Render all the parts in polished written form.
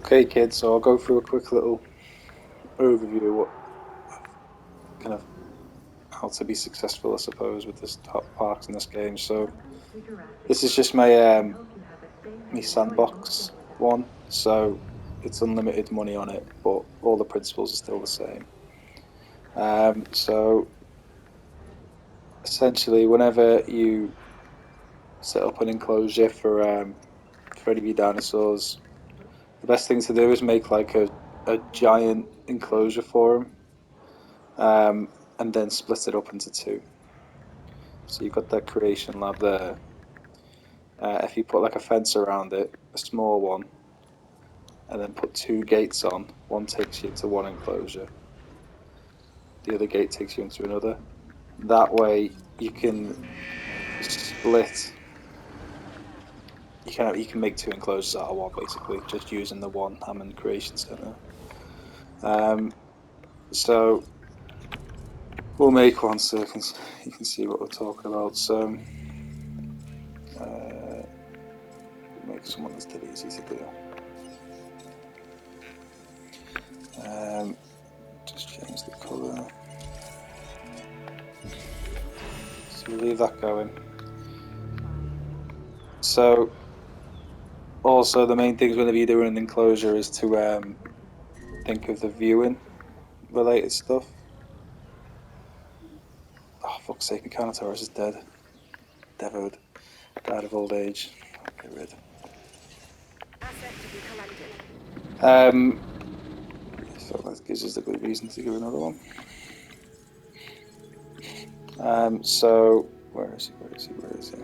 Okay, kids, so I'll go through a quick little overview of what kind of how to be successful, I suppose, with this top parks in this game. So this is just my sandbox one, so it's unlimited money on it, but all the principles are still the same. So essentially, whenever you set up an enclosure for any of your dinosaurs, the best thing to do is make like a giant enclosure for them, and then split it up into two. So you've got that creation lab there. If you put like a fence around it, a small one, and then put two gates on, one takes you into one enclosure, the other gate takes you into another. That way you can split. You can make two enclosures out of one basically, just using the one Hammond Creation Center. Um, so we'll make one so you can see what we're talking about. So make someone that's dead easy to do. Just change the colour. So we'll leave that going. So also the main things whenever you're doing an enclosure is to think of the viewing related stuff. Oh fuck's sake, my Carnotaurus is dead. Devoed. Died of old age. Get rid. So that gives us a good reason to give another one. So where is he? Where is he? Where is he?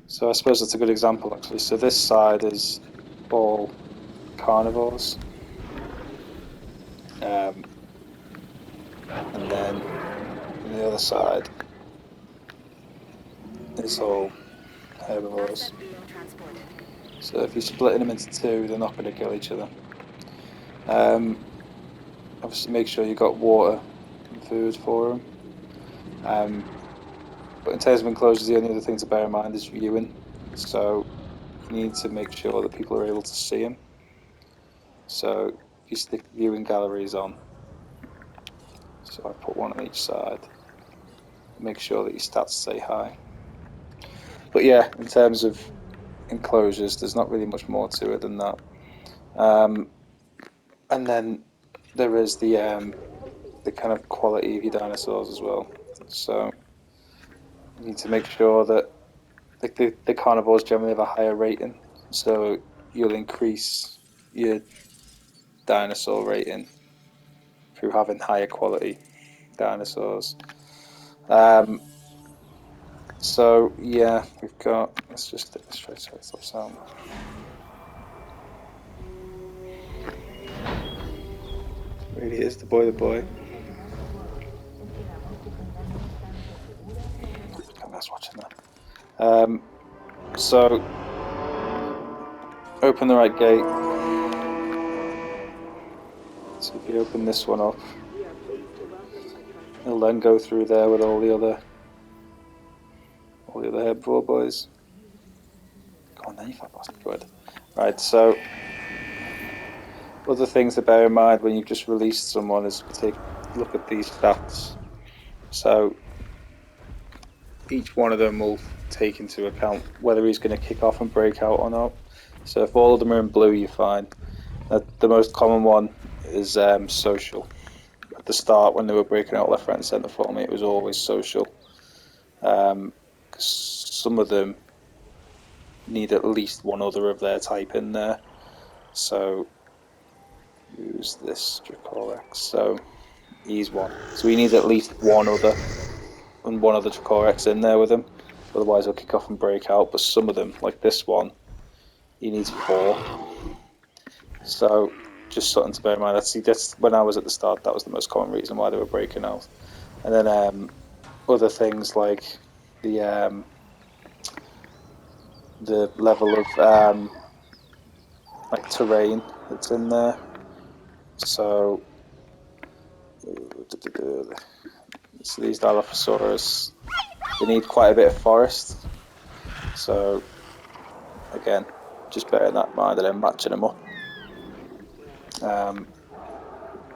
So I suppose that's a good example actually. So this side is all carnivores. And then on the other side is all herbivores. So if you're splitting them into two, they're not going to kill each other. Obviously, make sure you've got water and food for them. But in terms of enclosures, the only other thing to bear in mind is viewing. So you need to make sure that people are able to see them. So if you stick viewing galleries on, so I put one on each side, make sure that your stats stay high. But yeah, in terms of enclosures, there's not really much more to it than that. And then there is the kind of quality of your dinosaurs as well. So you need to make sure that like the carnivores generally have a higher rating, so you'll increase your dinosaur rating through having higher quality dinosaurs. Um, so yeah, we've got. Let's just take this Triceratops out. Really is the boy, the boy. I'm just watching that. So open the right gate. So if you open this one up, it'll then go through there with all the other herbivore boys. Go on then, you fat bastard. Good. Right, so other things to bear in mind when you've just released someone is take a look at these stats. So each one of them will take into account whether he's going to kick off and break out or not. So if all of them are in blue, you're fine. The most common one is social. At the start, when they were breaking out left, right, and centre for me, it was always social. Some of them need at least one other of their type in there. So use this Dracorex. So he's one. So we need at least one other Dracorex in there with him. Otherwise he'll kick off and break out. But some of them, like this one, he needs four. So just something to bear in mind. That's when I was at the start, that was the most common reason why they were breaking out. And then other things like the the level of like terrain that's in there. So So these Dilophosaurus, they need quite a bit of forest. So again, just bearing that in mind and then matching them up.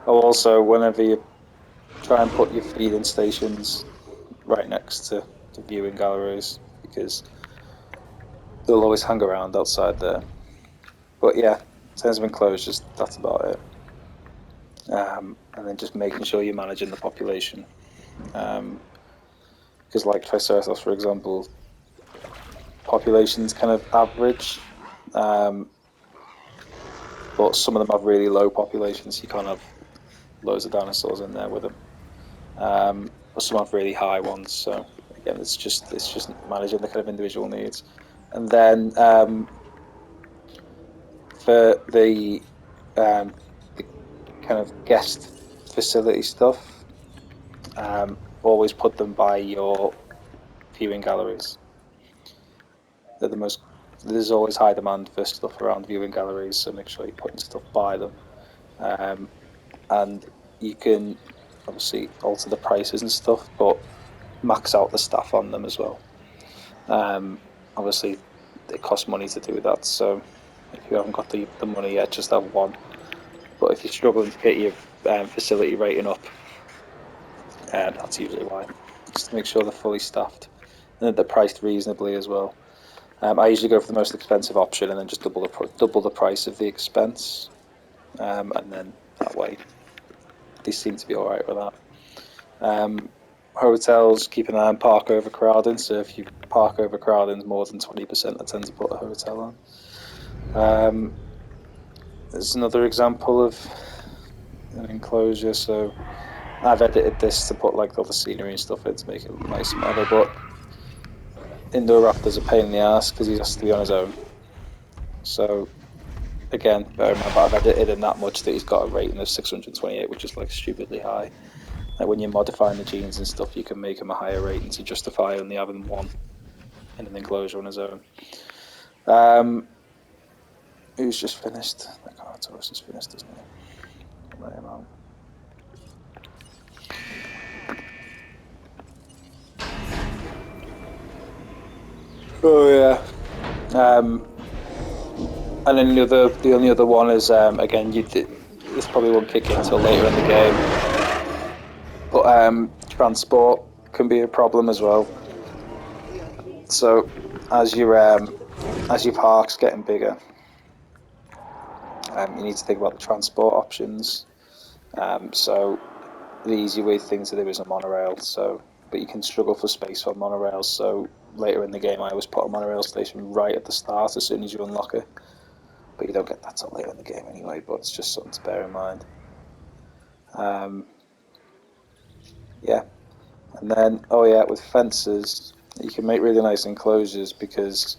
Also, whenever you try and put your feeding stations right next to the viewing galleries, because they'll always hang around outside there. But yeah, in terms of enclosures, that's about it. And then just making sure you're managing the population. Because like Triceratops, for example, population's kind of average, but some of them have really low populations. You can't have loads of dinosaurs in there with them. But some have really high ones. So again, it's just managing the kind of individual needs. And then for the kind of guest facility stuff, always put them by your viewing galleries. They're the most. There's always high demand for stuff around viewing galleries, so make sure you're putting stuff by them. And you can obviously alter the prices and stuff, but max out the staff on them as well. Obviously, it costs money to do that, so if you haven't got the money yet, just have one. But if you're struggling to get your facility rating up, that's usually why. Just to make sure they're fully staffed and that they're priced reasonably as well. I usually go for the most expensive option and then just double the price of the expense, and then that way they seem to be all right with that. Hotels, keep an eye on park overcrowding. So if you park overcrowding more than 20%, I tend to put a hotel on. There's another example of an enclosure. So I've edited this to put like all the scenery and stuff in to make it look nice and whatever. But indoor raptors are a pain in the ass because he has to be on his own. So again, bear in mind that I've edited in that much that he's got a rating of 628, which is like stupidly high. Like when you're modifying the genes and stuff, you can make him a higher rating to justify only having one in an enclosure on his own. Who's just finished? The Carnotaurus is finished, isn't he? Let him out. Oh yeah. And then the only other one is again this probably won't kick in until later in the game, but transport can be a problem as well. So as your park's getting bigger, you need to think about the transport options. So the easy way thing to do is a monorail. So, but you can struggle for space on monorails. So later in the game, I always put a monorail station right at the start as soon as you unlock it. But you don't get that till later in the game anyway. But it's just something to bear in mind. Yeah, and then oh yeah, with fences, you can make really nice enclosures because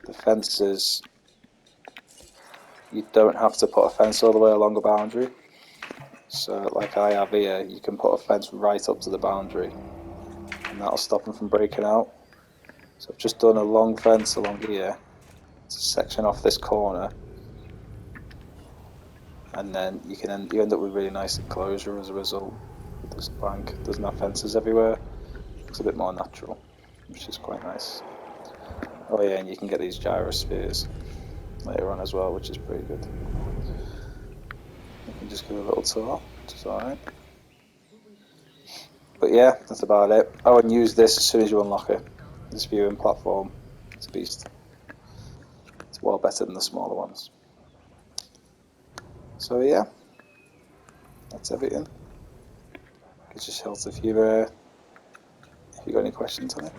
the fences you don't have to put a fence all the way along a boundary. So like I have here, you can put a fence right up to the boundary, and that'll stop them from breaking out. So I've just done a long fence along here to section off this corner, and then you end up with a really nice enclosure as a result. With this bank doesn't have fences everywhere. Looks a bit more natural, which is quite nice. Oh yeah, and you can get these gyrospheres later on as well, which is pretty good. You can just give a little tour, which is alright. But yeah, that's about it. Oh, and use this as soon as you unlock it. This viewing platform, it's a beast. It's well better than the smaller ones. So yeah, that's everything. Just help if you got any questions on it.